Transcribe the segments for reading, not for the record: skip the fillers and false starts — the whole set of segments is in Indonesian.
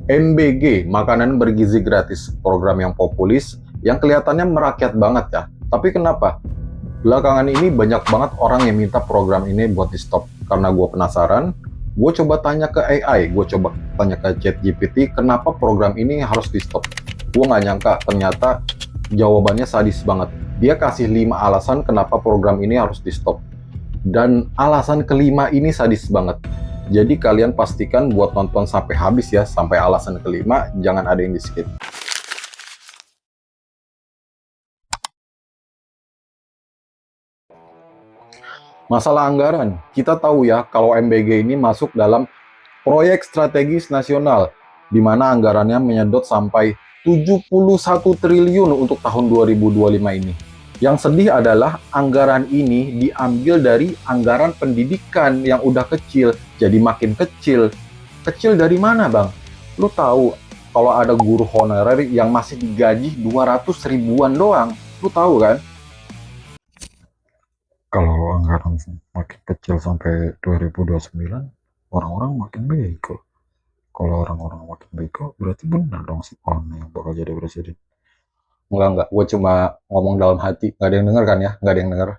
MBG, makanan bergizi gratis, program yang populis, yang kelihatannya merakyat banget ya. Tapi kenapa? Belakangan ini banyak banget orang yang minta program ini buat di stop. Karena gue penasaran, gue coba tanya ke AI, gue coba tanya ke ChatGPT, kenapa program ini harus di stop. Gue nggak nyangka, ternyata jawabannya sadis banget. Dia kasih 5 alasan kenapa program ini harus di stop. Dan alasan kelima ini sadis banget. Jadi kalian pastikan buat nonton sampai habis ya, sampai alasan kelima, jangan ada yang di skip. Masalah anggaran, kita tahu ya kalau MBG ini masuk dalam proyek strategis nasional, di mana anggarannya menyedot sampai 71 triliun untuk tahun 2025 ini. Yang sedih adalah anggaran ini diambil dari anggaran pendidikan yang udah kecil, jadi makin kecil. Kecil dari mana, Bang? Lu tahu kalau ada guru honorer yang masih digaji 200 ribuan doang. Lu tahu kan? Kalau anggaran makin kecil sampai 2029, orang-orang makin bego. Kalau orang-orang makin bego, berarti benar dong si Ona yang bakal jadi presiden. Enggak. Gue cuma ngomong dalam hati. Nggak ada yang denger kan ya? Nggak ada yang denger.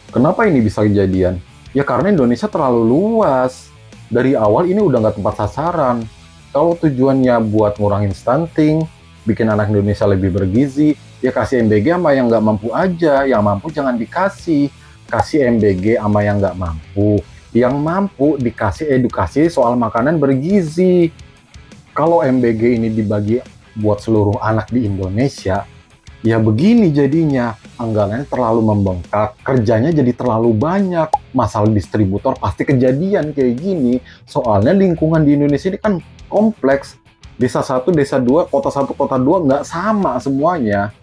Kenapa ini bisa kejadian? Ya karena Indonesia terlalu luas. Dari awal ini udah nggak tepat sasaran. Kalau tujuannya buat ngurangin stunting, bikin anak Indonesia lebih bergizi, ya kasih MBG sama yang nggak mampu aja. Yang mampu jangan dikasih. Kasih MBG sama yang nggak mampu. Yang mampu dikasih edukasi soal makanan bergizi. Kalau MBG ini dibagi buat seluruh anak di Indonesia, ya begini jadinya, anggarannya terlalu membengkak, kerjanya jadi terlalu banyak, masalah distributor pasti kejadian kayak gini, soalnya lingkungan di Indonesia ini kan kompleks, desa 1, desa 2, kota 1, kota 2 nggak sama semuanya.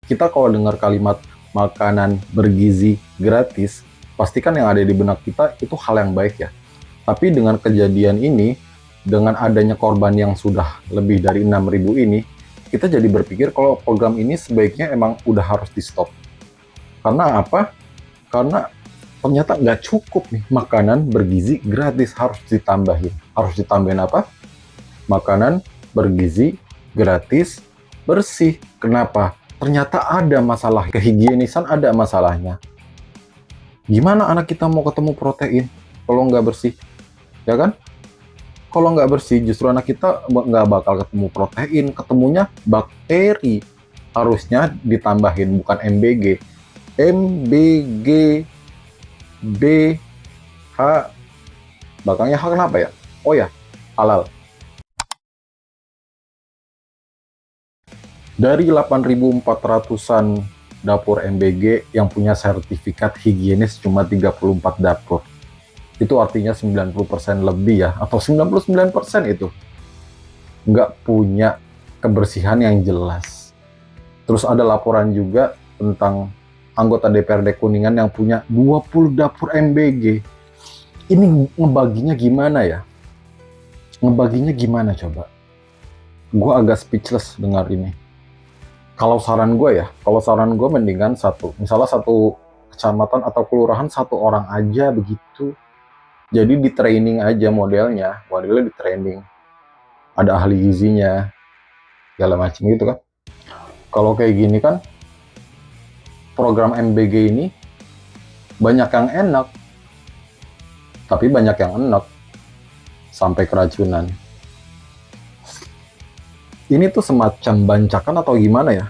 Kita kalau dengar kalimat makanan bergizi gratis, pastikan yang ada di benak kita itu hal yang baik ya. Tapi dengan kejadian ini, dengan adanya korban yang sudah lebih dari 6.000 ini, kita jadi berpikir kalau program ini sebaiknya emang udah harus di stop. Karena apa? Karena ternyata nggak cukup nih makanan bergizi gratis, harus ditambahin. Harus ditambahin apa? Makanan bergizi gratis bersih. Kenapa? Ternyata ada masalah kehigienisan, ada masalahnya. Gimana anak kita mau ketemu protein kalau nggak bersih? Ya kan? Kalau nggak bersih, justru anak kita nggak bakal ketemu protein, ketemunya bakteri. Harusnya ditambahin, bukan MBG. MBG B H, belakangnya H kenapa ya? Oh ya, halal. Dari 8.400-an dapur MBG yang punya sertifikat higienis cuma 34 dapur. Itu artinya 90% lebih ya, atau 99% itu nggak punya kebersihan yang jelas. Terus ada laporan juga tentang anggota DPRD Kuningan yang punya 20 dapur MBG. Ini ngebaginya gimana ya? Ngebaginya gimana coba? Gue agak speechless dengar ini. Kalau saran gue mendingan misalnya satu kecamatan atau kelurahan satu orang aja begitu. Jadi di training aja modelnya di training. Ada ahli gizinya, segala macam gitu kan. Kalau kayak gini kan, program MBG ini banyak yang enak, tapi banyak yang enak, sampai keracunan. Ini tuh semacam bancakan atau gimana ya?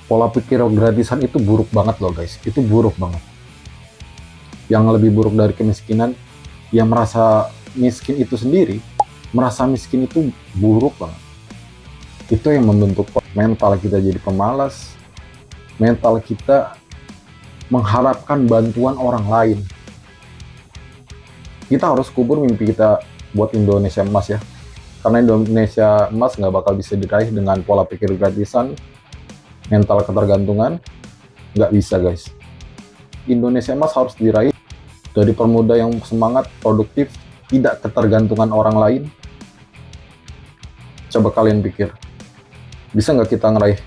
Pola pikir gratisan itu buruk banget loh guys, itu buruk banget. Yang lebih buruk dari kemiskinan, yang merasa miskin itu sendiri, merasa miskin itu buruk banget. Itu yang membentuk mental kita jadi pemalas, mental kita mengharapkan bantuan orang lain. Kita harus kubur mimpi kita buat Indonesia emas ya. Karena Indonesia emas nggak bakal bisa diraih dengan pola pikir gratisan, mental ketergantungan, nggak bisa guys. Indonesia emas harus diraih dari pemuda yang semangat, produktif, tidak ketergantungan orang lain? Coba kalian pikir, bisa nggak kita ngeraih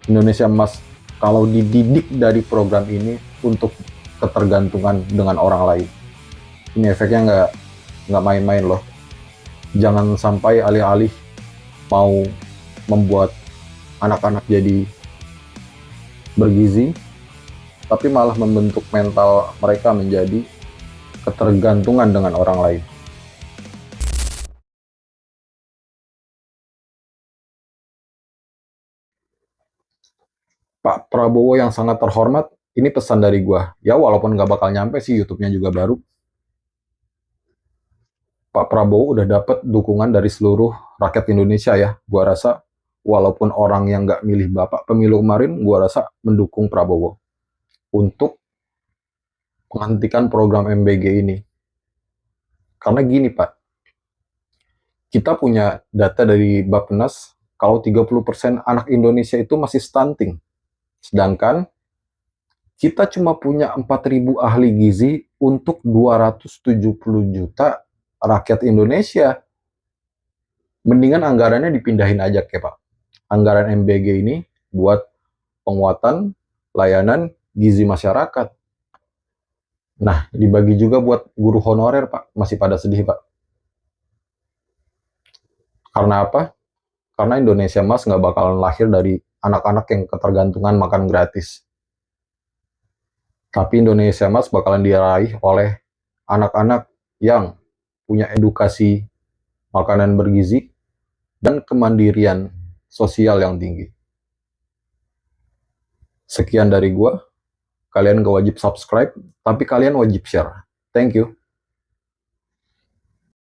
Indonesia Emas kalau dididik dari program ini untuk ketergantungan dengan orang lain? Ini efeknya nggak main-main loh. Jangan sampai alih-alih mau membuat anak-anak jadi bergizi, tapi malah membentuk mental mereka menjadi ketergantungan dengan orang lain. Pak Prabowo yang sangat terhormat, ini pesan dari gua. Ya walaupun nggak bakal nyampe sih, YouTube-nya juga baru. Pak Prabowo udah dapat dukungan dari seluruh rakyat Indonesia ya. Gua rasa walaupun orang yang nggak milih Bapak pemilu kemarin, gua rasa mendukung Prabowo untuk menghentikan program MBG ini. Karena gini Pak, kita punya data dari Bappenas, kalau 30% anak Indonesia itu masih stunting. Sedangkan kita cuma punya 4.000 ahli gizi untuk 270 juta rakyat Indonesia. Mendingan anggarannya dipindahin aja ke Pak. Anggaran MBG ini buat penguatan layanan gizi masyarakat. Nah, dibagi juga buat guru honorer Pak. Masih pada sedih Pak. Karena apa? Karena Indonesia Mas nggak bakalan lahir dari anak-anak yang ketergantungan makan gratis. Tapi Indonesia Mas bakalan diraih oleh anak-anak yang punya edukasi makanan bergizi dan kemandirian sosial yang tinggi. Sekian dari gua. Kalian gak wajib subscribe, tapi kalian wajib share. Thank you.